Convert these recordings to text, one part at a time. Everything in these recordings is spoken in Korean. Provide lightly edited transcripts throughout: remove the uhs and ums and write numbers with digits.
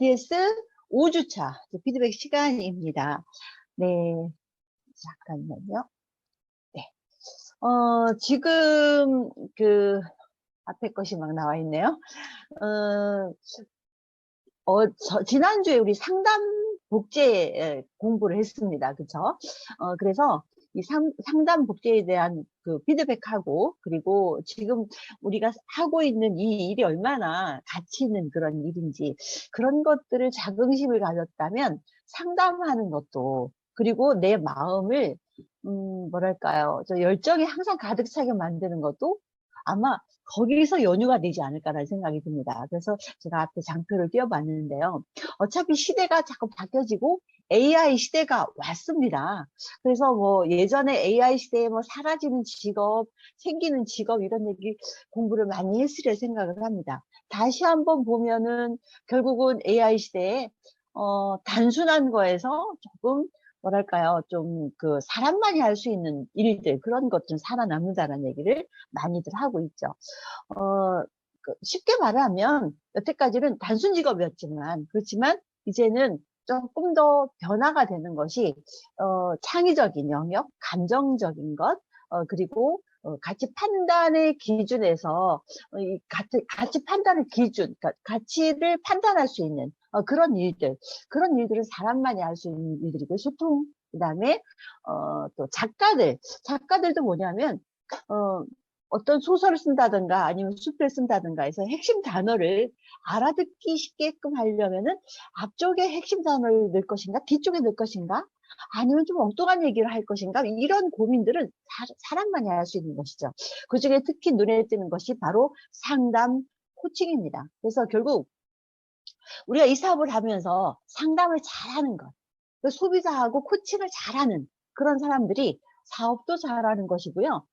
IDS 5주차 피드백 시간입니다. 네, 잠깐만요. 네. 지금 앞에 것이 막 나와 있네요. 지난주에 우리 상담 복제 공부를 했습니다. 그쵸? 그래서 이 상담 복제에 대한 그 피드백하고, 그리고 지금 우리가 하고 있는 이 일이 얼마나 가치 있는 그런 일인지, 그런 것들을 자긍심을 가졌다면 상담하는 것도, 그리고 내 마음을, 뭐랄까요. 저 열정이 항상 가득 차게 만드는 것도 아마 거기서 연유가 되지 않을까라는 생각이 듭니다. 그래서 제가 앞에 장표를 띄워봤는데요. 어차피 시대가 자꾸 바뀌어지고 AI 시대가 왔습니다. 그래서 뭐 예전에 AI 시대에 뭐 사라지는 직업, 생기는 직업 이런 얘기 공부를 많이 했으려 생각을 합니다. 다시 한번 보면은 결국은 AI 시대에 단순한 거에서 조금 뭐랄까요, 좀 사람만이 할 수 있는 일들, 그런 것들은 살아남는다는 얘기를 많이들 하고 있죠. 쉽게 말하면 여태까지는 단순 직업이었지만, 그렇지만 이제는 조금 더 변화가 되는 것이 창의적인 영역, 감정적인 것, 그리고 가치 판단의 기준에서 이 가치 판단의 기준, 그러니까 가치를 판단할 수 있는 그런 일들은 사람만이 할 수 있는 일들이고, 소통, 그다음에 또 작가들도 뭐냐면 어떤 소설을 쓴다든가 아니면 수필을 쓴다든가 해서 핵심 단어를 알아듣기 쉽게끔 하려면은 앞쪽에 핵심 단어를 넣을 것인가, 뒤쪽에 넣을 것인가, 아니면 좀 엉뚱한 얘기를 할 것인가, 이런 고민들은 사람만이 할 수 있는 것이죠. 그중에 특히 눈에 띄는 것이 바로 상담 코칭입니다. 그래서 결국 우리가 이 사업을 하면서 상담을 잘하는 것, 소비자하고 코칭을 잘하는 그런 사람들이 사업도 잘하는 것이고요.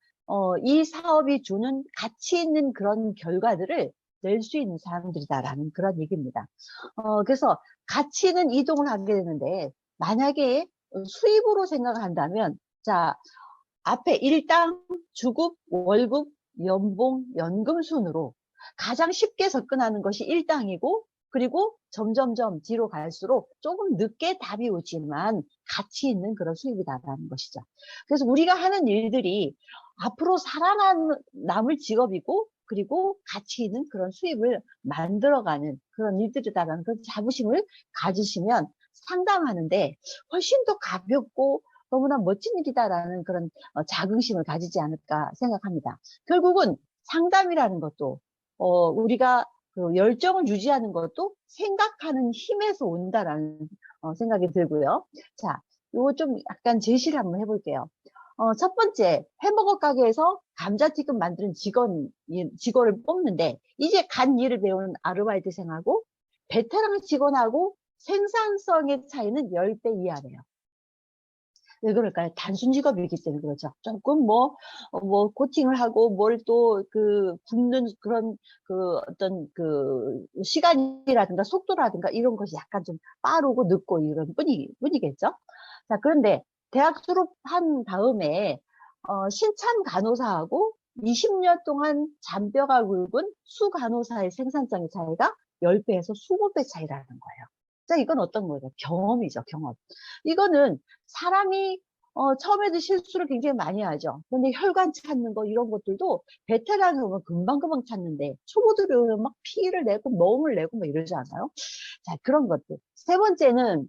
이 사업이 주는 가치 있는 그런 결과들을 낼 수 있는 사람들이다라는 그런 얘기입니다. 그래서 가치는 이동을 하게 되는데, 만약에 수입으로 생각한다면, 자, 앞에 일당, 주급, 월급, 연봉, 연금 순으로 가장 쉽게 접근하는 것이 일당이고, 그리고 점점점 뒤로 갈수록 조금 늦게 답이 오지만 가치 있는 그런 수입이다라는 것이죠. 그래서 우리가 하는 일들이 앞으로 살아남을 직업이고, 그리고 가치 있는 그런 수입을 만들어가는 그런 일들이다라는 그런 자부심을 가지시면 상담하는데 훨씬 더 가볍고 너무나 멋진 일이다라는 그런 자긍심을 가지지 않을까 생각합니다. 결국은 상담이라는 것도 우리가 열정을 유지하는 것도 생각하는 힘에서 온다라는 생각이 들고요. 자, 요거 좀 약간 제시를 한번 해볼게요. 첫 번째, 햄버거 가게에서 감자튀김 만드는 직원을 뽑는데, 이제 간 일을 배우는 아르바이트생하고 베테랑 직원하고 생산성의 차이는 10배 이하래요. 왜 그럴까요? 단순 직업이기 때문에 그렇죠. 조금 코팅을 하고 뭘 또 굽는 그런 어떤 시간이라든가 속도라든가 이런 것이 약간 좀 빠르고 늦고 이런 뿐이겠죠. 자, 그런데 대학 졸업한 다음에, 신참 간호사하고 20년 동안 잔뼈가 굵은 수 간호사의 생산성의 차이가 10배에서 20배 차이라는 거예요. 자, 이건 어떤 거예요? 경험이죠, 경험. 이거는 사람이 처음에도 실수를 굉장히 많이 하죠. 근데 혈관 찾는 거 이런 것들도 베테랑이 오면 금방금방 찾는데 초보들이 오면 막 피를 내고 멍을 내고 막 이러지 않아요? 자, 그런 것들. 세 번째는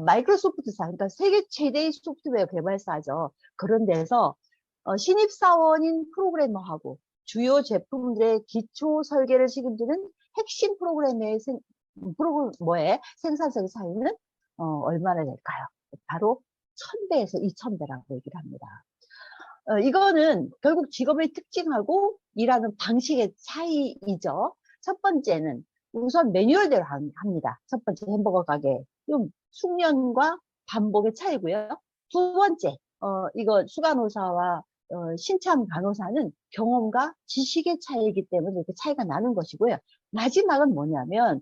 마이크로소프트사, 그러니까 세계 최대의 소프트웨어 개발사죠. 그런 데서 신입사원인 프로그래머하고 주요 제품들의 기초 설계를 책임지는 핵심 프로그래머의 생산성 차이는 얼마나 될까요? 바로 1000배에서 2000배라고 얘기를 합니다. 이거는 결국 직업의 특징하고 일하는 방식의 차이이죠. 첫 번째는 우선 매뉴얼대로 합니다. 첫 번째 햄버거 가게. 숙련과 반복의 차이고요. 두 번째, 이거 수간호사와 신참 간호사는 경험과 지식의 차이이기 때문에 이렇게 차이가 나는 것이고요. 마지막은 뭐냐면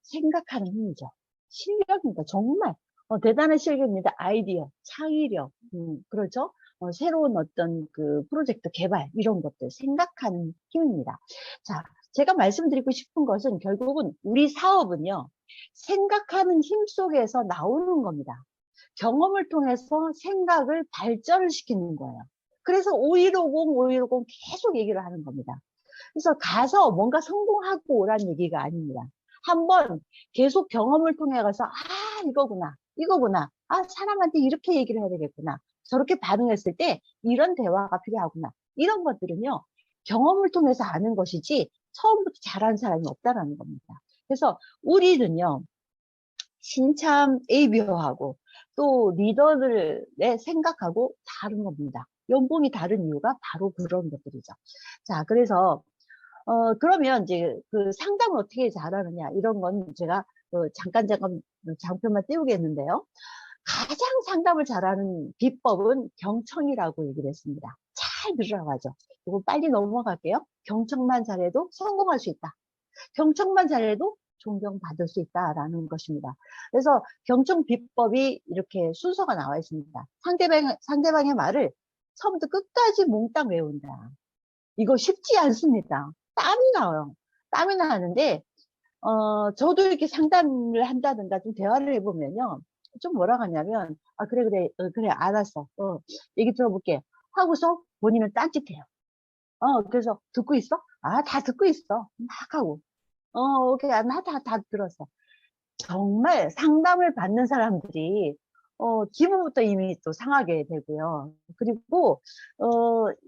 생각하는 힘이죠. 실력입니다. 정말 대단한 실력입니다. 아이디어, 창의력, 그렇죠? 새로운 어떤 프로젝트 개발 이런 것들 생각하는 힘입니다. 자, 제가 말씀드리고 싶은 것은 결국은 우리 사업은요, 생각하는 힘 속에서 나오는 겁니다. 경험을 통해서 생각을 발전을 시키는 거예요. 그래서 5150, 5150 계속 얘기를 하는 겁니다. 그래서 가서 뭔가 성공하고 오라는 얘기가 아닙니다. 한번 계속 경험을 통해 가서, 이거구나, 이거구나. 사람한테 이렇게 얘기를 해야 되겠구나. 저렇게 반응했을 때 이런 대화가 필요하구나. 이런 것들은요, 경험을 통해서 아는 것이지, 처음부터 잘하는 사람이 없다라는 겁니다. 그래서 우리는요, 신참 ABO하고 또 리더들의 생각하고 다른 겁니다. 연봉이 다른 이유가 바로 그런 것들이죠. 자, 그래서 그러면 이제 그 상담을 어떻게 잘하느냐 이런 건 제가 잠깐 장표만 띄우겠는데요. 가장 상담을 잘하는 비법은 경청이라고 얘기를 했습니다. 잘 들어가죠. 이거 빨리 넘어갈게요. 경청만 잘해도 성공할 수 있다. 경청만 잘해도 존경받을 수 있다라는 것입니다. 그래서 경청 비법이 이렇게 순서가 나와 있습니다. 상대방의 말을 처음부터 끝까지 몽땅 외운다. 이거 쉽지 않습니다. 땀이 나요. 땀이 나는데, 저도 이렇게 상담을 한다든가 좀 대화를 해보면요. 좀 뭐라 하냐면, 그래, 알았어. 얘기 들어볼게. 하고서 본인은 딴짓해요. 그래서 듣고 있어? 다 듣고 있어. 막 하고. 오케이, 다 들었어. 정말 상담을 받는 사람들이 기분부터 이미 또 상하게 되고요. 그리고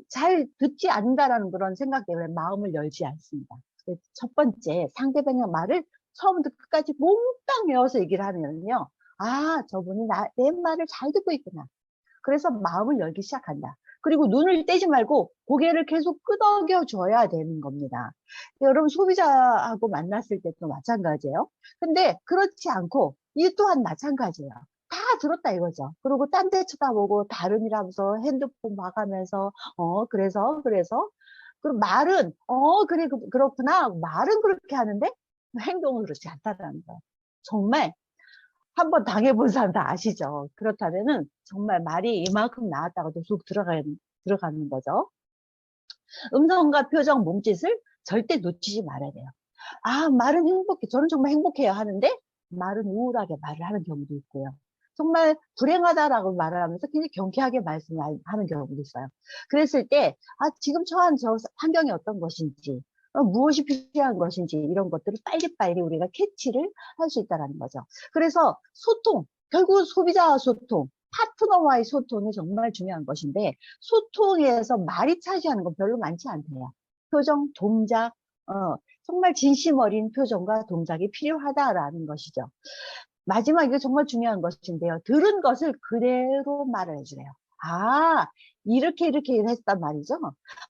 잘 듣지 않는다라는 그런 생각 때문에 마음을 열지 않습니다. 첫 번째, 상대방의 말을 처음부터 끝까지 몽땅 외워서 얘기를 하면요. 저분이 내 말을 잘 듣고 있구나. 그래서 마음을 열기 시작한다. 그리고 눈을 떼지 말고 고개를 계속 끄덕여 줘야 되는 겁니다. 여러분 소비자하고 만났을 때도 마찬가지예요. 근데 그렇지 않고 이 또한 마찬가지예요. 다 들었다 이거죠. 그리고 딴 데 쳐다보고 다른 일 하면서 핸드폰 봐가면서 그래서 그리고 말은 그래 그렇구나 말은 그렇게 하는데 행동은 그렇지 않다라는 거예요. 정말 한번 당해본 사람 다 아시죠? 그렇다면은 정말 말이 이만큼 나왔다가도 쑥 들어가는 거죠. 음성과 표정, 몸짓을 절대 놓치지 말아야 돼요. 말은 행복해. 저는 정말 행복해요 하는데 말은 우울하게 말을 하는 경우도 있고요. 정말 불행하다라고 말을 하면서 굉장히 경쾌하게 말씀하는 경우도 있어요. 그랬을 때, 지금 처한 저 환경이 어떤 것인지, 무엇이 필요한 것인지, 이런 것들을 빨리빨리 우리가 캐치를 할 수 있다는 거죠. 그래서 소통, 결국 소비자와 소통, 파트너와의 소통이 정말 중요한 것인데, 소통에서 말이 차지하는 건 별로 많지 않대요. 표정, 동작, 정말 진심 어린 표정과 동작이 필요하다라는 것이죠. 마지막 이거 정말 중요한 것인데요. 들은 것을 그대로 말을 해주래요. 이렇게 했단 말이죠.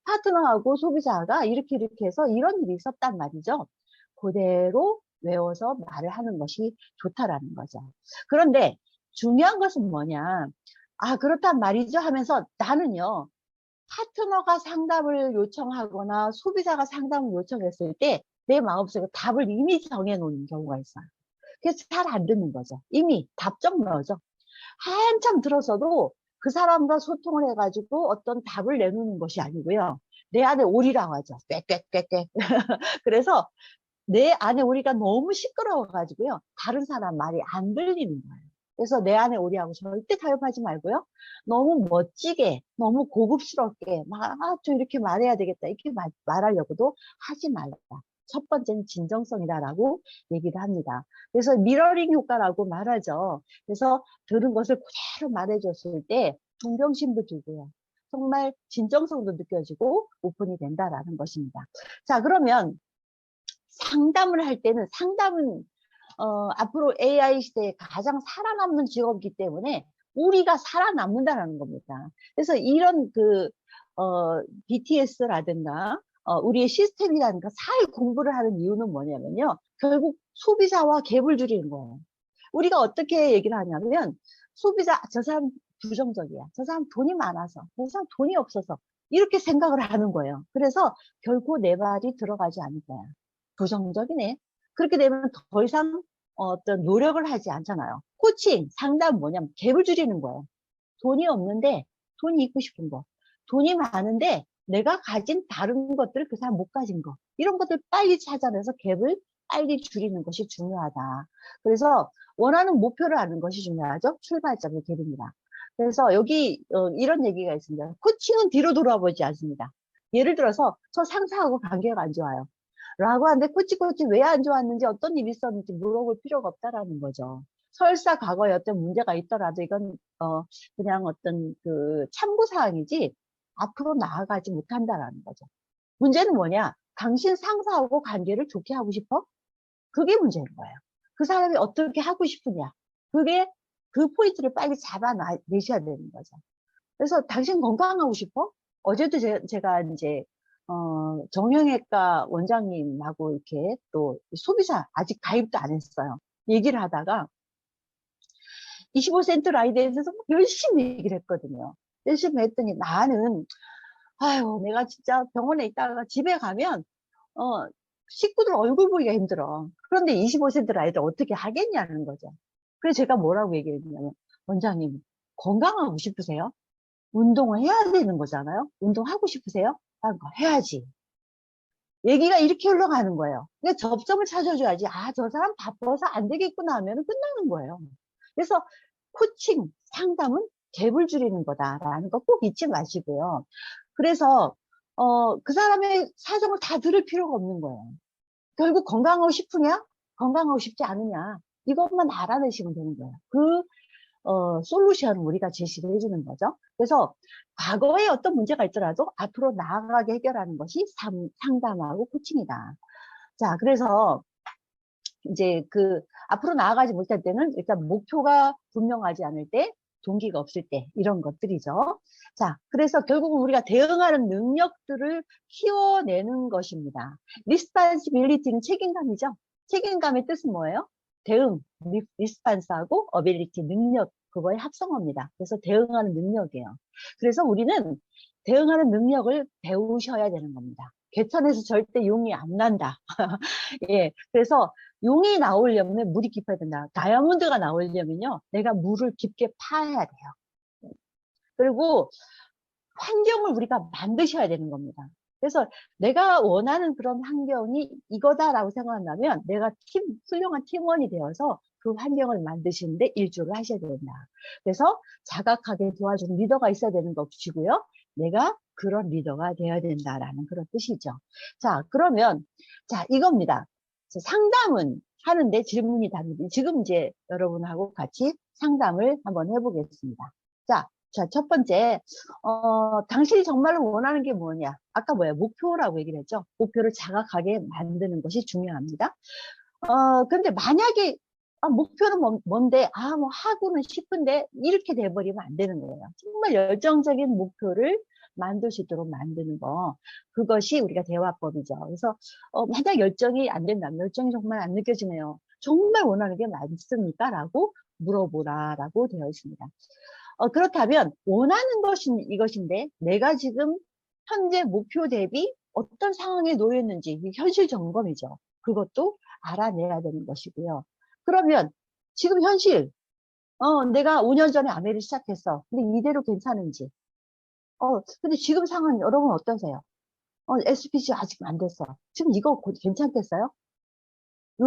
파트너하고 소비자가 이렇게 해서 이런 일이 있었단 말이죠. 그대로 외워서 말을 하는 것이 좋다라는 거죠. 그런데 중요한 것은 뭐냐. 그렇단 말이죠 하면서 나는요. 파트너가 상담을 요청하거나 소비자가 상담을 요청했을 때 내 마음속에 답을 이미 정해놓는 경우가 있어요. 그래서 잘 안 듣는 거죠. 이미 답정 넣어죠. 한참 들어서도 그 사람과 소통을 해가지고 어떤 답을 내놓는 것이 아니고요. 내 안에 오리라고 하죠. 꽥꽥꽥꽥. 그래서 내 안에 오리가 너무 시끄러워가지고요. 다른 사람 말이 안 들리는 거예요. 그래서 내 안에 오리하고 절대 타협하지 말고요. 너무 멋지게, 너무 고급스럽게, 저 이렇게 말해야 되겠다. 이렇게 말하려고도 하지 말라. 첫 번째는 진정성이다라고 얘기를 합니다. 그래서 미러링 효과라고 말하죠. 그래서 들은 것을 그대로 말해줬을 때 존경심도 들고요. 정말 진정성도 느껴지고 오픈이 된다라는 것입니다. 자, 그러면 상담을 할 때는 앞으로 AI 시대에 가장 살아남는 직업이기 때문에 우리가 살아남는다는 겁니다. 그래서 이런 BTS라든가 우리의 시스템이라든가 사회 공부를 하는 이유는 뭐냐면요. 결국 소비자와 갭을 줄이는 거예요. 우리가 어떻게 얘기를 하냐면 저 사람 부정적이야. 저 사람 돈이 많아서. 저 사람 돈이 없어서. 이렇게 생각을 하는 거예요. 그래서 결코 내 말이 들어가지 않을 거야. 부정적이네. 그렇게 되면 더 이상 어떤 노력을 하지 않잖아요. 코칭, 상담은 뭐냐면 갭을 줄이는 거예요. 돈이 없는데 돈이 있고 싶은 거. 돈이 많은데 내가 가진 다른 것들, 그 사람 못 가진 거, 이런 것들 빨리 찾아내서 갭을 빨리 줄이는 것이 중요하다. 그래서 원하는 목표를 아는 것이 중요하죠. 출발점이 갭입니다. 그래서 여기 이런 얘기가 있습니다. 코칭은 뒤로 돌아보지 않습니다. 예를 들어서 저 상사하고 관계가 안 좋아요. 라고 하는데 코치 왜 안 좋았는지 어떤 일이 있었는지 물어볼 필요가 없다라는 거죠. 설사 과거에 어떤 문제가 있더라도 이건 그냥 어떤 그 참고 사항이지 앞으로 나아가지 못한다라는 거죠. 문제는 뭐냐? 당신 상사하고 관계를 좋게 하고 싶어? 그게 문제인 거예요. 그 사람이 어떻게 하고 싶으냐? 그게 그 포인트를 빨리 잡아내셔야 되는 거죠. 그래서 당신 건강하고 싶어? 어제도 제가 이제 정형외과 원장님하고 이렇게 또 소비자 아직 가입도 안 했어요. 얘기를 하다가 25센트 라이드에 대해서 열심히 얘기를 했거든요. 열심히 했더니 나는 아유 내가 진짜 병원에 있다가 집에 가면 식구들 얼굴 보기가 힘들어. 그런데 25센트 라이드 어떻게 하겠냐는 거죠. 그래서 제가 뭐라고 얘기했냐면 원장님 건강하고 싶으세요? 운동을 해야 되는 거잖아요. 운동하고 싶으세요? 하는 거 해야지. 얘기가 이렇게 흘러가는 거예요. 그러니까 접점을 찾아줘야지. 아, 저 사람 바빠서 안 되겠구나 하면 끝나는 거예요. 그래서 코칭, 상담은 갭을 줄이는 거다라는 거 꼭 잊지 마시고요. 그래서 그 사람의 사정을 다 들을 필요가 없는 거예요. 결국 건강하고 싶으냐? 건강하고 싶지 않으냐? 이것만 알아내시면 되는 거예요. 솔루션을 우리가 제시를 해주는 거죠. 그래서 과거에 어떤 문제가 있더라도 앞으로 나아가게 해결하는 것이 상담하고 코칭이다. 자, 그래서 이제 앞으로 나아가지 못할 때는 일단 목표가 분명하지 않을 때, 동기가 없을 때, 이런 것들이죠. 자, 그래서 결국은 우리가 대응하는 능력들을 키워내는 것입니다. 리스판시빌리티는 책임감이죠. 책임감의 뜻은 뭐예요? 대응, 리스판스하고 어빌리티, 능력, 그거의 합성어입니다. 그래서 대응하는 능력이에요. 그래서 우리는 대응하는 능력을 배우셔야 되는 겁니다. 개천에서 절대 용이 안 난다. 예, 그래서 용이 나오려면 물이 깊어야 된다. 다이아몬드가 나오려면요, 내가 물을 깊게 파야 돼요. 그리고 환경을 우리가 만드셔야 되는 겁니다. 그래서 내가 원하는 그런 환경이 이거다라고 생각한다면 내가 훌륭한 팀원이 되어서 그 환경을 만드시는데 일조를 하셔야 된다. 그래서 자각하게 도와주는 리더가 있어야 되는 것이고요. 내가 그런 리더가 되어야 된다라는 그런 뜻이죠. 자, 그러면 자, 이겁니다. 상담은 하는데 질문이 답니다. 지금 이제 여러분하고 같이 상담을 한번 해보겠습니다. 자, 첫 번째, 당신이 정말로 원하는 게 뭐냐? 아까 뭐야? 목표라고 얘기를 했죠? 목표를 자각하게 만드는 것이 중요합니다. 근데 만약에, 목표는 뭔데? 뭐 하고는 싶은데, 이렇게 돼버리면 안 되는 거예요. 정말 열정적인 목표를 만들 수 있도록 만드는 거. 그것이 우리가 대화법이죠. 그래서, 만약 열정이 안 된다면, 열정이 정말 안 느껴지네요. 정말 원하는 게 많습니까? 라고 물어보라라고 되어 있습니다. 그렇다면 원하는 것은 이것인데 내가 지금 현재 목표 대비 어떤 상황에 놓였는지 현실 점검이죠. 그것도 알아내야 되는 것이고요. 그러면 지금 현실 내가 5년 전에 아메를 시작했어. 근데 이대로 괜찮은지 근데 지금 상황 여러분 어떠세요? SPC 아직 안 됐어. 지금 이거 괜찮겠어요?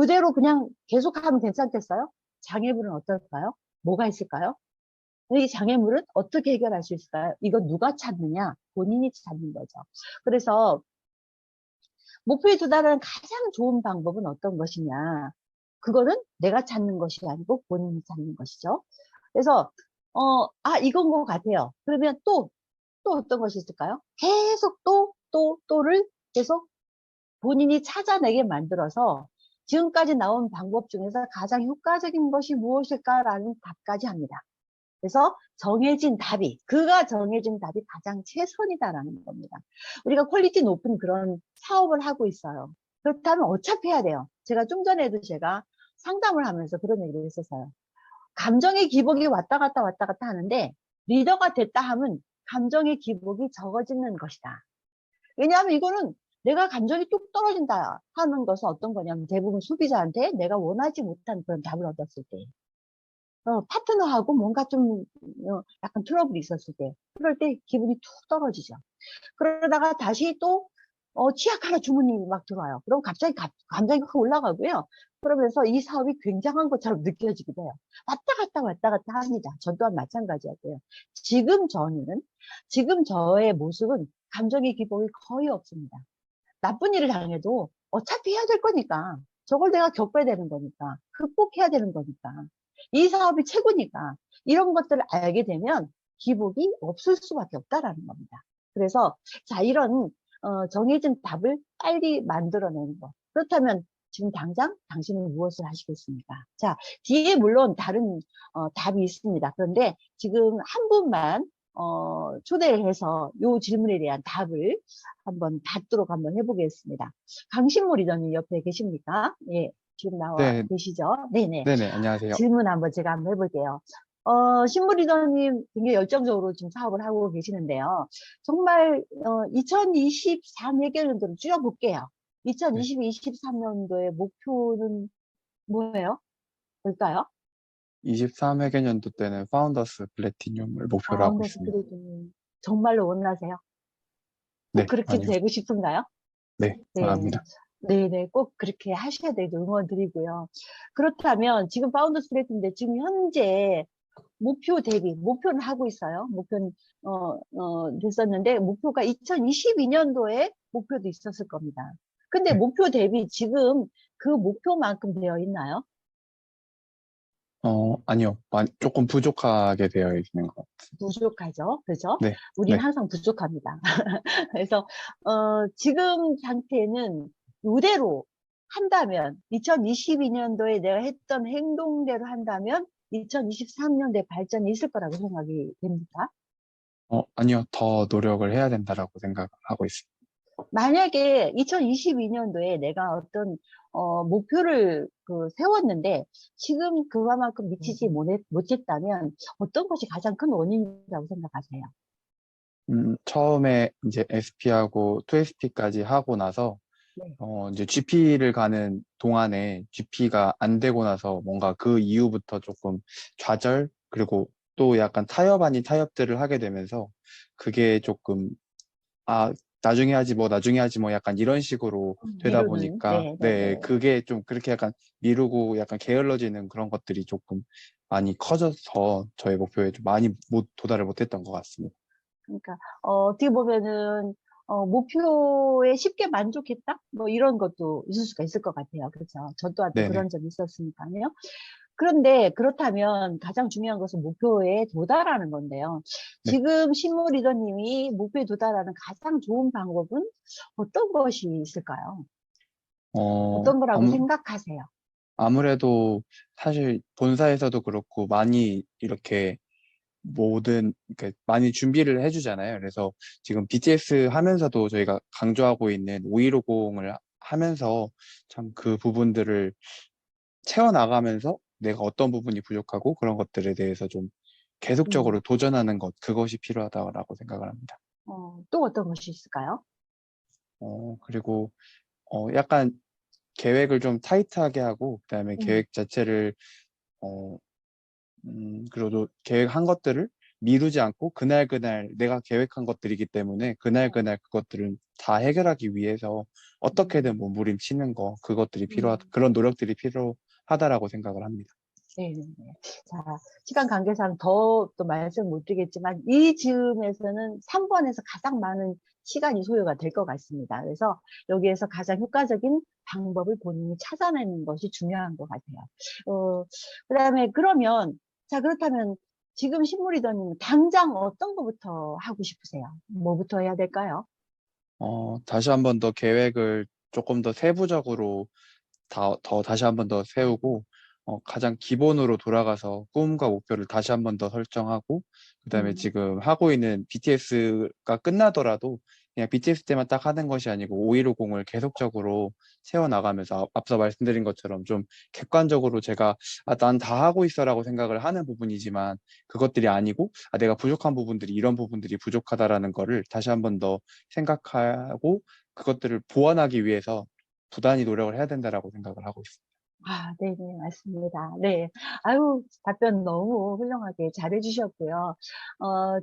이대로 그냥 계속하면 괜찮겠어요? 장애물은 어떨까요? 뭐가 있을까요? 이 장애물은 어떻게 해결할 수 있을까요? 이거 누가 찾느냐? 본인이 찾는 거죠. 그래서 목표에 도달하는 가장 좋은 방법은 어떤 것이냐? 그거는 내가 찾는 것이 아니고 본인이 찾는 것이죠. 그래서 이건 것 같아요. 그러면 또 어떤 것이 있을까요? 계속 또를 계속 본인이 찾아내게 만들어서 지금까지 나온 방법 중에서 가장 효과적인 것이 무엇일까라는 답까지 합니다. 그래서 그가 정해진 답이 가장 최선이다라는 겁니다. 우리가 퀄리티 높은 그런 사업을 하고 있어요. 그렇다면 어차피 해야 돼요. 제가 좀 전에도 제가 상담을 하면서 그런 얘기를 했었어요. 감정의 기복이 왔다 갔다 하는데 리더가 됐다 하면 감정의 기복이 적어지는 것이다. 왜냐하면 이거는 내가 감정이 뚝 떨어진다 하는 것은 어떤 거냐면 대부분 소비자한테 내가 원하지 못한 그런 답을 얻었을 때 파트너하고 뭔가 좀 약간 트러블이 있었을 때, 그럴 때 기분이 툭 떨어지죠. 그러다가 다시 또 치약 하나 주문이 막 들어와요. 그럼 갑자기 감정이 확 올라가고요. 그러면서 이 사업이 굉장한 것처럼 느껴지기도 해요. 왔다 갔다 합니다. 저 또한 마찬가지였고요. 지금 저의 모습은 감정의 기복이 거의 없습니다. 나쁜 일을 당해도 어차피 해야 될 거니까, 저걸 내가 겪어야 되는 거니까, 극복해야 되는 거니까, 이 사업이 최고니까, 이런 것들을 알게 되면 기복이 없을 수밖에 없다라는 겁니다. 그래서 자, 이런 정해진 답을 빨리 만들어내는 거. 그렇다면 지금 당장 당신은 무엇을 하시겠습니까? 자, 뒤에 물론 다른 답이 있습니다. 그런데 지금 한 분만 초대를 해서 이 질문에 대한 답을 한번 받도록 한번 해보겠습니다. 강신모 리더님 옆에 계십니까? 예, 지금 나와 네, 계시죠? 네네. 네네, 안녕하세요. 질문 한번 제가 한번 해볼게요. 신무 리더님 굉장히 열정적으로 지금 사업을 하고 계시는데요. 정말 2024년도를 줄여볼게요. 네. 2023년도의 목표는 뭐예요? 뭘까요? 23회계년도 때는 파운더스 플래티늄을 목표로 하고 파운더스 있습니다. 그래도 정말로 원하세요? 꼭 네, 그렇게 아니요. 되고 싶은가요? 네, 네. 원합니다. 네네, 꼭 그렇게 하셔야 되죠. 응원 드리고요. 그렇다면 지금 파운더 스트레이트인데 지금 현재 목표 대비, 목표는 하고 있어요. 목표는, 됐었는데, 목표가 2022년도에 목표도 있었을 겁니다. 근데 네. 목표 대비 지금 그 목표만큼 되어 있나요? 아니요. 조금 부족하게 되어 있는 것 같습니다. 부족하죠. 그죠? 네, 우린 네. 항상 부족합니다. 그래서, 지금 상태는 이대로 한다면, 2022년도에 내가 했던 행동대로 한다면, 2023년도에 발전이 있을 거라고 생각이 됩니다. 아니요. 더 노력을 해야 된다라고 생각하고 있습니다. 만약에 2022년도에 내가 어떤 목표를 세웠는데 지금 그만큼 미치지 못했다면 어떤 것이 가장 큰 원인이라고 생각하세요? 처음에 이제 SP하고 2SP까지 하고 나서, 네. 이제 GP를 가는 동안에 GP가 안 되고 나서 뭔가 그 이후부터 조금 좌절, 그리고 또 약간 타협 아닌 타협들을 하게 되면서 그게 조금, 아, 나중에 하지 뭐 약간 이런 식으로 되다 미루는, 보니까, 네, 네, 네, 네. 그게 좀 그렇게 약간 미루고 약간 게을러지는 그런 것들이 조금 많이 커져서 저의 목표에 좀 많이 못 도달을 못했던 것 같습니다. 그러니까 어떻게 보면은 목표에 쉽게 만족했다? 뭐 이런 것도 있을 수가 있을 것 같아요. 그렇죠? 저 또한 또 네네. 그런 점이 있었으니까요. 그런데 그렇다면 가장 중요한 것은 목표에 도달하는 건데요. 네. 지금 신무 리더님이 목표에 도달하는 가장 좋은 방법은 어떤 것이 있을까요? 어, 어떤 거라고 생각하세요? 아무래도 사실 본사에서도 그렇고 많이 이렇게 이렇게 많이 준비를 해주잖아요. 그래서 지금 BTS 하면서도 저희가 강조하고 있는 5150을 하면서 참 그 부분들을 채워나가면서 내가 어떤 부분이 부족하고 그런 것들에 대해서 좀 계속적으로 음, 도전하는 것, 그것이 필요하다고 생각을 합니다. 또 어떤 것이 있을까요? 그리고 약간 계획을 좀 타이트하게 하고 그다음에 음, 계획 자체를 어, 그래도 계획한 것들을 미루지 않고 그날 내가 계획한 것들이기 때문에 네. 그날 그것들을 다 해결하기 위해서 어떻게든 음, 몸부림치는 거, 그것들이 음. 그런 노력들이 필요하다라고 생각을 합니다. 네, 네, 네. 자, 시간 관계상 더 또 말씀 못 드리겠지만, 이 즈음에서는 3번에서 가장 많은 시간이 소요가 될 것 같습니다. 그래서 여기에서 가장 효과적인 방법을 본인이 찾아내는 것이 중요한 것 같아요. 그다음에 그러면, 자, 그렇다면 지금 신무리더님 당장 어떤 거부터 하고 싶으세요? 뭐부터 해야 될까요? 다시 한번 더 계획을 조금 더 세부적으로 더 다시 한번 더 세우고, 가장 기본으로 돌아가서 꿈과 목표를 다시 한번 더 설정하고, 그다음에 음, 지금 하고 있는 BTS가 끝나더라도 그냥 BTS 때만 딱 하는 것이 아니고 5150을 계속적으로 세워나가면서 앞서 말씀드린 것처럼 좀 객관적으로 제가 난 다 하고 있어라고 생각을 하는 부분이지만 그것들이 아니고 내가 부족한 부분들이 이런 부분들이 부족하다라는 거를 다시 한번 더 생각하고 그것들을 보완하기 위해서 부단히 노력을 해야 된다라고 생각을 하고 있습니다. 아, 네네, 맞습니다. 네. 아유, 답변 너무 훌륭하게 잘해 주셨고요.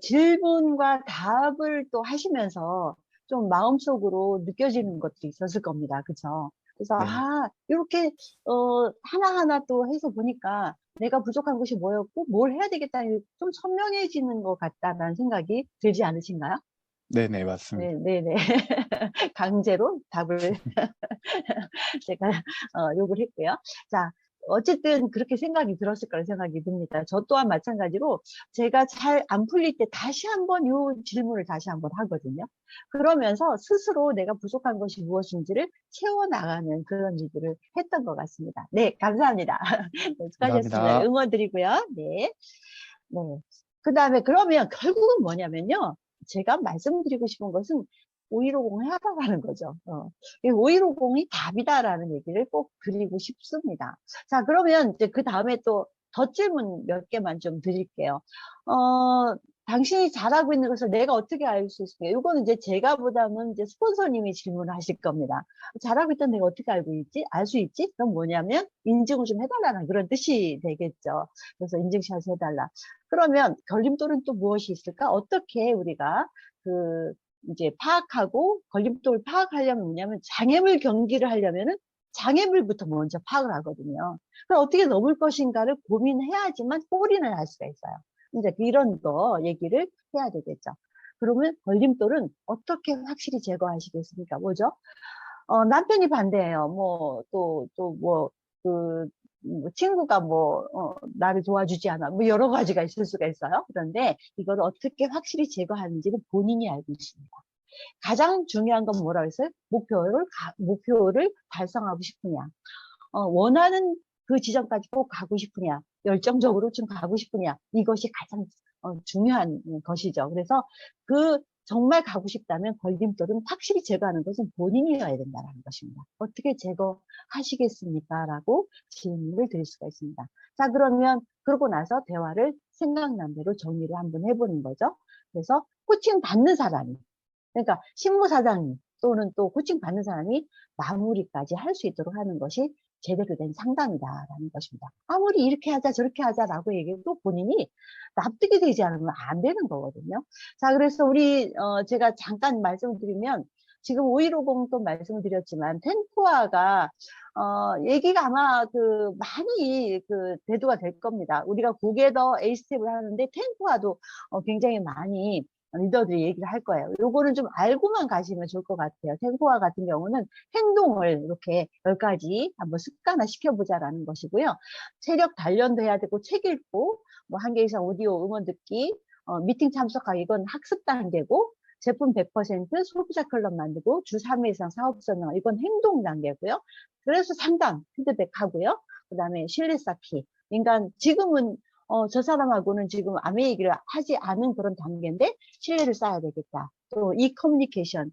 질문과 답을 또 하시면서 좀 마음속으로 느껴지는 것도 있었을 겁니다. 그죠? 그래서, 네. 이렇게, 하나하나 또 해서 보니까 내가 부족한 것이 뭐였고, 뭘 해야 되겠다, 좀 선명해지는 것 같다라는 생각이 들지 않으신가요? 네네, 네, 맞습니다. 네네. 강제로 답을 제가 요구를 했고요. 자, 어쨌든 그렇게 생각이 들었을 거라 생각이 듭니다. 저 또한 마찬가지로 제가 잘 안 풀릴 때 다시 한번 요 질문을 다시 한번 하거든요. 그러면서 스스로 내가 부족한 것이 무엇인지를 채워나가는 그런 일들을 했던 것 같습니다. 네, 감사합니다. 네, 수고하셨습니다. 감사합니다. 응원 드리고요. 네. 네. 그 다음에 그러면 결국은 뭐냐면요. 제가 말씀드리고 싶은 것은 5150을 하라라는 거죠. 5150이 답이다라는 얘기를 꼭 드리고 싶습니다. 자, 그러면 이제 그 다음에 또 덧질문 몇 개만 좀 드릴게요. 당신이 잘하고 있는 것을 내가 어떻게 알 수 있을까? 이거는 이제 제가 보다는 이제 스폰서님이 질문을 하실 겁니다. 잘하고 있다는 내가 어떻게 알고 있지? 알 수 있지? 그럼 뭐냐면 인증을 좀 해달라는 그런 뜻이 되겠죠. 그래서 인증샷을 해달라. 그러면 걸림돌은 또 무엇이 있을까? 어떻게 우리가 그 이제 파악하고 걸림돌 파악하려면 뭐냐면 장애물 경기를 하려면은 장애물부터 먼저 파악을 하거든요. 그럼 어떻게 넘을 것인가를 고민해야지만 골인을 할 수가 있어요. 이제 이런 거 얘기를 해야 되겠죠. 그러면 걸림돌은 어떻게 확실히 제거하시겠습니까? 뭐죠? 남편이 반대해요. 뭐, 뭐, 그, 뭐 친구가 뭐, 나를 도와주지 않아. 뭐, 여러 가지가 있을 수가 있어요. 그런데 이걸 어떻게 확실히 제거하는지는 본인이 알고 있습니다. 가장 중요한 건 뭐라고 했어요? 목표를 달성하고 싶으냐. 원하는 그 지점까지 꼭 가고 싶으냐. 열정적으로 좀 가고 싶으냐. 이것이 가장 중요한 것이죠. 그래서 그 정말 가고 싶다면 걸림돌은 확실히 제거하는 것은 본인이어야 된다는 것입니다. 어떻게 제거하시겠습니까? 라고 질문을 드릴 수가 있습니다. 자, 그러면 그러고 나서 대화를 생각난 대로 정리를 한번 해보는 거죠. 그래서 코칭 받는 사람이 그러니까 신무사장님 또는 또 코칭 받는 사람이 마무리까지 할 수 있도록 하는 것이 제대로 된 상담이다라는 것입니다. 아무리 이렇게 하자 저렇게 하자라고 얘기해도 본인이 납득이 되지 않으면 안 되는 거거든요. 자, 그래서 제가 잠깐 말씀을 드리면 지금 5150 또 말씀을 드렸지만 텐코아가 얘기가 아마 많이 대두가 될 겁니다. 우리가 고개더 에이스텝을 하는데 텐코아도 굉장히 많이 리더들이 얘기를 할 거예요. 요거는 좀 알고만 가시면 좋을 것 같아요. 탱고와 같은 경우는 행동을 이렇게 10가지 한번 습관화 시켜보자라는 것이고요. 체력 단련도 해야 되고, 책 읽고, 뭐 1개 이상 오디오 음원 듣기, 미팅 참석하기, 이건 학습 단계고, 제품 100% 소비자 클럽 만들고, 주 3회 이상 사업 설명, 이건 행동 단계고요. 그래서 상담, 피드백 하고요. 그 다음에 신뢰 쌓기. 그러니까 지금은 저 사람하고는 지금 아무 얘기를 하지 않은 그런 단계인데 신뢰를 쌓아야 되겠다. 또 이 커뮤니케이션,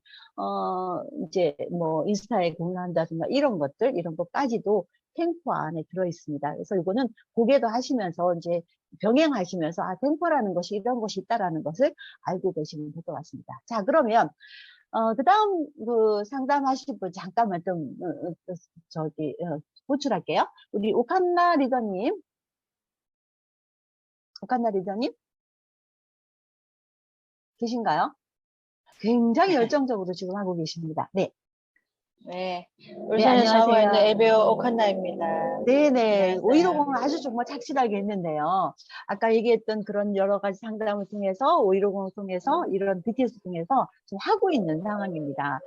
이제 뭐 인스타에 공유한다든가 이런 것들, 이런 것까지도 템포 안에 들어 있습니다. 그래서 이거는 고개도 하시면서 이제 병행하시면서 템포라는 것이 이런 것이 있다라는 것을 알고 계시면 될 것 같습니다. 자, 그러면 그 다음 상담하실 분 잠깐만 좀 호출할게요. 우리 오칸나 리더님, 오칸나 리더님 계신가요? 굉장히 열정적으로 지금 하고 계십니다. 네. 네, 네, 울산에 사고 있는 안녕하세요. 에베오 오칸나입니다. 네네. 안녕하세요. 5150은 아주 정말 착실하게 했는데요. 아까 얘기했던 그런 여러 가지 상담을 통해서, 5150을 통해서, 이런 BTS 통해서 지금 하고 있는 상황입니다.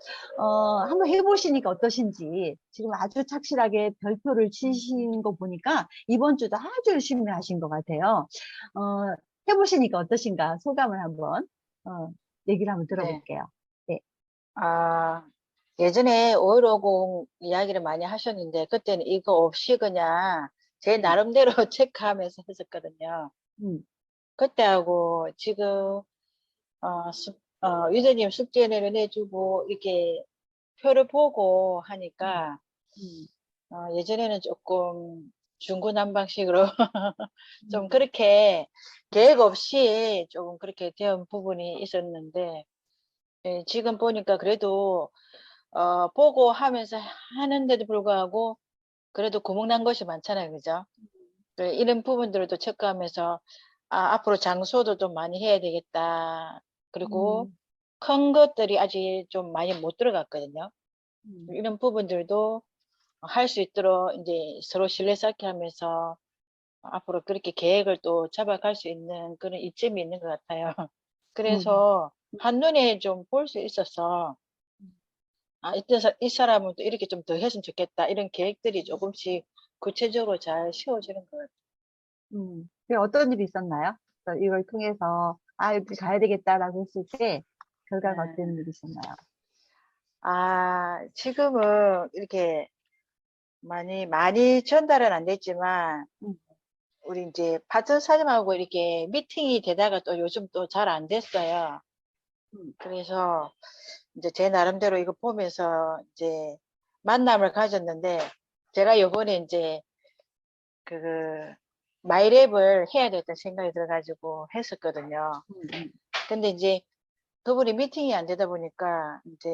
한번 해보시니까 어떠신지, 지금 아주 착실하게 별표를 치신 거 보니까 이번 주도 아주 열심히 하신 것 같아요. 해보시니까 어떠신가 소감을 한번, 얘기를 한번 네. 들어볼게요. 네. 아, 예전에 5150 이야기를 많이 하셨는데, 그때는 이거 없이 그냥 제 음, 나름대로 체크하면서 했었거든요. 음, 그때하고 지금, 유대님 숙제를 내주고, 이렇게 표를 보고 음, 하니까, 음, 예전에는 조금 중구난방식으로 좀 음, 그렇게 계획 없이 조금 그렇게 된 부분이 있었는데, 예, 지금 보니까 그래도 보고 하면서 하는데도 불구하고 그래도 구멍 난 것이 많잖아요. 그죠? 이런 부분들도 체크하면서 앞으로 장소도 좀 많이 해야 되겠다. 그리고 음, 큰 것들이 아직 좀 많이 못 들어갔거든요. 음, 이런 부분들도 할 수 있도록 이제 서로 신뢰 쌓게 하면서 앞으로 그렇게 계획을 또 잡아갈 수 있는 그런 이점이 있는 것 같아요. 음, 그래서 한눈에 좀 볼 수 있어서 이 사람은 또 이렇게 좀 더 했으면 좋겠다. 이런 계획들이 조금씩 구체적으로 잘 세워지는 것 같아요. 그게 어떤 일이 있었나요? 그래서 이걸 통해서, 아, 이렇게 가야 되겠다라고 했을 때, 결과가 어떤 네. 일이 있었나요? 지금은 이렇게 많이 전달은 안 됐지만, 음, 우리 이제 파트 사장님하고 이렇게 미팅이 되다가 또 요즘 또 잘 안 됐어요. 음, 그래서 이제 제 나름대로 이거 보면서 이제 만남을 가졌는데, 제가 요번에 이제 그 마이랩을 해야 되겠다 생각이 들어가지고 했었거든요. 음, 근데 이제 그분이 미팅이 안 되다 보니까 이제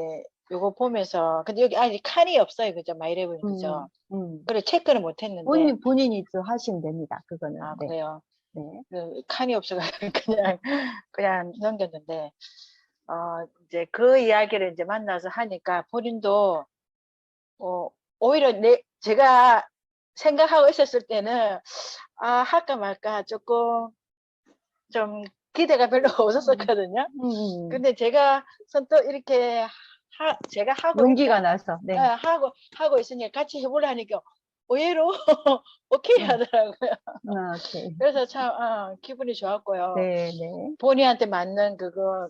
요거 보면서 근데 여기 아직 칸이 없어요. 그죠? 마이랩은 음, 그죠? 음. 그래 체크는 못 했는데 본인이 좀 하시면 됩니다. 그거는. 네, 그래요. 네. 그 칸이 없어가 그냥 넘겼는데 이제 그 이야기를 이제 만나서 하니까 본인도 어 오히려 제가 생각하고 있었을 때는 할까 말까 조금 좀 기대가 별로 음, 없었었거든요. 음. 근데 제가 선뜻 이렇게 제가 하고 용기가 있다, 나서, 네. 하고 있으니까 같이 해보려 하니까 의외로 오케이 네. 하더라고요. 오케이. 그래서 참, 기분이 좋았고요. 네, 네. 본인한테 맞는 그거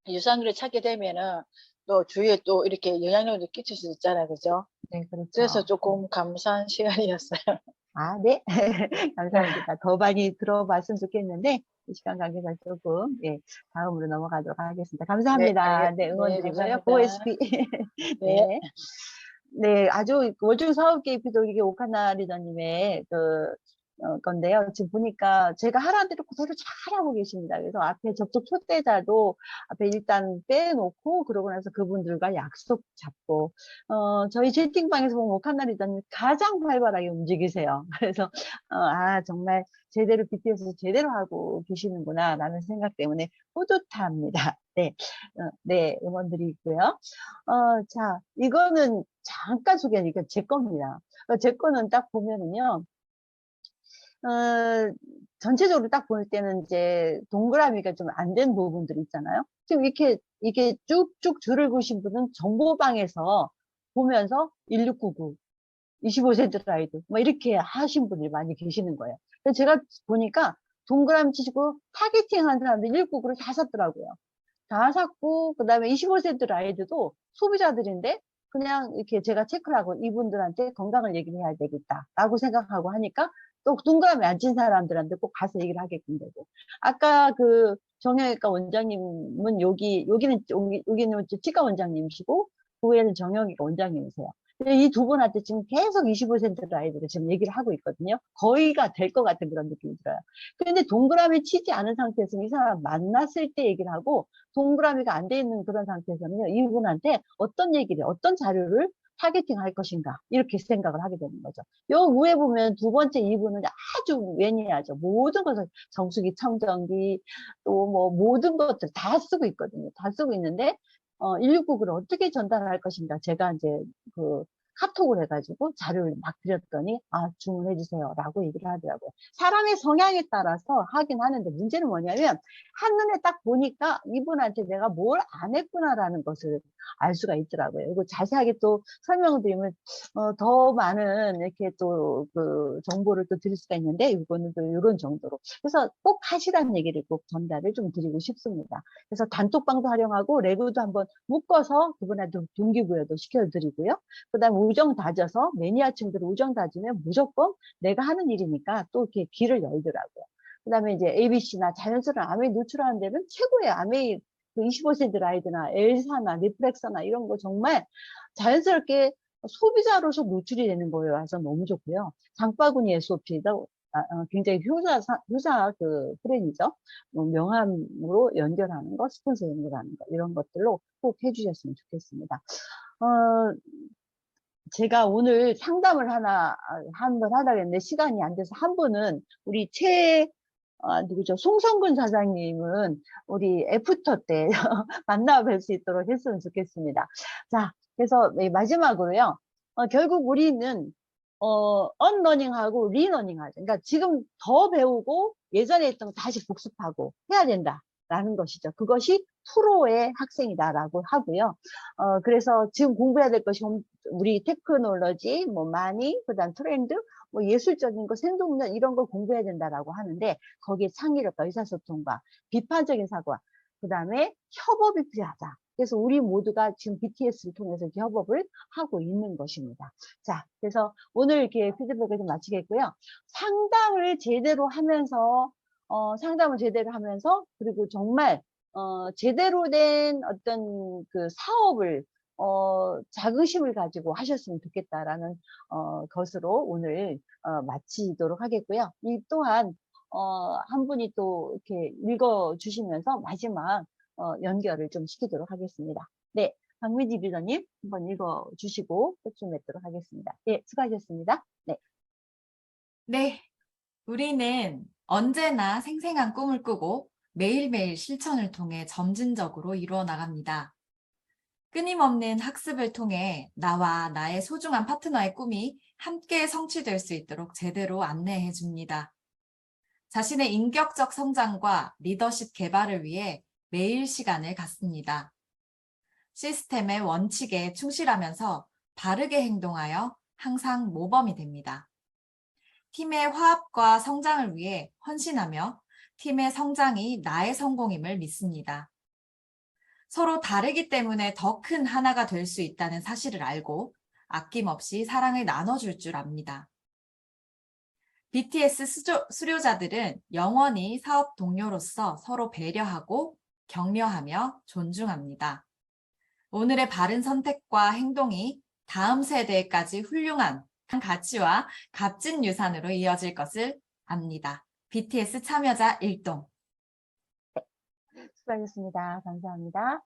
유산균을 찾게 되면은 또 주위에 또 이렇게 영향력을 끼칠 수 있잖아요. 그죠? 네, 그래서 그렇죠. 조금 감사한 시간이었어요. 아, 네. 감사합니다. 더 많이 들어봤으면 좋겠는데, 이 시간 관계상 조금, 예, 다음으로 넘어가도록 하겠습니다. 네, 감사합니다. 네, 네, 응원드리고요. 감사합니다. OSP. 네, 네. 네, 아주 월중 사업 계획도 이게 오카나 리더님의 건데요. 지금 보니까 제가 하라는 대로 그대로 잘하고 계십니다. 그래서 앞에 접속 초대자도 앞에 일단 빼놓고 그러고 나서 그분들과 약속 잡고 저희 채팅방에서 보면 오카나 리더님 가장 활발하게 움직이세요. 그래서 정말 제대로 BTS 제대로 하고 계시는구나 라는 생각 때문에 뿌듯합니다. 네, 네, 응원드리고요. 자, 이거는 잠깐 소개해, 이거 제 겁니다. 제 거는 딱 보면은요, 어, 전체적으로 딱 볼 때는 이제 동그라미가 좀 안 된 부분들이 있잖아요. 지금 이게 쭉쭉 줄을 그으신 분은 정보방에서 보면서 1699, 25세트 라이드, 뭐 이렇게 하신 분들이 많이 계시는 거예요. 그래서 제가 보니까 동그라미 치시고 타겟팅 한 사람들 1699를 다 샀더라고요. 다 샀고, 그 다음에 25세트 라이드도 소비자들인데, 그냥 이렇게 제가 체크를 하고 이분들한테 건강을 얘기를 해야 되겠다. 라고 생각하고 하니까, 또 동그라미 안 친 사람들한테 꼭 가서 얘기를 하게끔 되고. 아까 그 정형외과 원장님은 여기는 치과 원장님이시고, 그 외에는 정형외과 원장님이세요. 이 두 분한테 지금 계속 25센트 라이드를 지금 얘기를 하고 있거든요. 거의가 될 것 같은 그런 느낌이 들어요. 근데 동그라미 치지 않은 상태에서 이 사람 만났을 때 얘기를 하고, 동그라미가 안 돼 있는 그런 상태에서는요, 이분한테 어떤 얘기를, 어떤 자료를 타겟팅 할 것인가, 이렇게 생각을 하게 되는 거죠. 요 위에 보면 두 번째 이분은 아주 매니아죠. 모든 것을 정수기, 청정기, 또 뭐 모든 것들 다 쓰고 있거든요. 다 쓰고 있는데, 169를 어떻게 전달할 것인가. 제가 이제 그 카톡을 해가지고 자료를 막 드렸더니, 주문해 주세요. 라고 얘기를 하더라고요. 사람의 성향에 따라서 하긴 하는데, 문제는 뭐냐면, 한눈에 딱 보니까 이분한테 내가 뭘 안 했구나라는 것을 알 수가 있더라고요. 이거 자세하게 또 설명을 드리면, 더 많은 이렇게 또 그 정보를 또 드릴 수가 있는데, 이거는 또 이런 정도로. 그래서 꼭 하시라는 얘기를 꼭 전달을 좀 드리고 싶습니다. 그래서 단톡방도 활용하고, 레고도 한번 묶어서 그분한테 동기부여도 시켜드리고요. 그 다음에 우정 다져서, 매니아층들을 우정 다지면 무조건 내가 하는 일이니까 또 이렇게 길을 열더라고요. 그 다음에 이제 ABC나 자연스러운 암에 노출하는 데는 최고의 암에 그 25세트 라이드나 엘사나 리플렉서나 이런 거 정말 자연스럽게 소비자로서 노출이 되는 거여서 너무 좋고요. 장바구니 SOP도 굉장히 효자 그 프레임이죠. 명함으로 연결하는 거, 스폰서 연결하는 거, 이런 것들로 꼭 해주셨으면 좋겠습니다. 어, 제가 오늘 상담을 한 번 하려고 했는데 시간이 안 돼서 한 분은 우리 누구죠? 송성근 사장님은 우리 애프터 때 만나 뵐 수 있도록 했으면 좋겠습니다. 자, 그래서 마지막으로요. 결국 우리는 언러닝하고 리러닝하죠. 그러니까 지금 더 배우고 예전에 했던 거 다시 복습하고 해야 된다라는 것이죠. 그것이 프로의 학생이다라고 하고요. 그래서 지금 공부해야 될 것이 우리 테크놀로지, 뭐 마니, 그다음 트렌드, 뭐 예술적인 거, 생동력 이런 걸 공부해야 된다라고 하는데 거기에 창의력과 의사소통과 비판적인 사고와 그다음에 협업이 필요하다. 그래서 우리 모두가 지금 BTS를 통해서 이렇게 협업을 하고 있는 것입니다. 자, 그래서 오늘 이렇게 피드백을 좀 마치겠고요. 상담을 제대로 하면서 그리고 정말 제대로 된 어떤 그 사업을 자긍심을 가지고 하셨으면 좋겠다라는 것으로 오늘 마치도록 하겠고요. 이 또한 한 분이 또 이렇게 읽어 주시면서 마지막 연결을 좀 시키도록 하겠습니다. 네, 박미지 리더님 한번 읽어 주시고 끝을 맺도록 하겠습니다. 네, 수고하셨습니다. 네. 네, 우리는 언제나 생생한 꿈을 꾸고 매일매일 실천을 통해 점진적으로 이루어 나갑니다. 끊임없는 학습을 통해 나와 나의 소중한 파트너의 꿈이 함께 성취될 수 있도록 제대로 안내해 줍니다. 자신의 인격적 성장과 리더십 개발을 위해 매일 시간을 갖습니다. 시스템의 원칙에 충실하면서 바르게 행동하여 항상 모범이 됩니다. 팀의 화합과 성장을 위해 헌신하며 팀의 성장이 나의 성공임을 믿습니다. 서로 다르기 때문에 더 큰 하나가 될 수 있다는 사실을 알고 아낌없이 사랑을 나눠줄 줄 압니다. BTS 수료자들은 영원히 사업 동료로서 서로 배려하고 격려하며 존중합니다. 오늘의 바른 선택과 행동이 다음 세대까지 훌륭한 가치와 값진 유산으로 이어질 것을 압니다. BTS 참여자 일동. 수고하셨습니다. 감사합니다.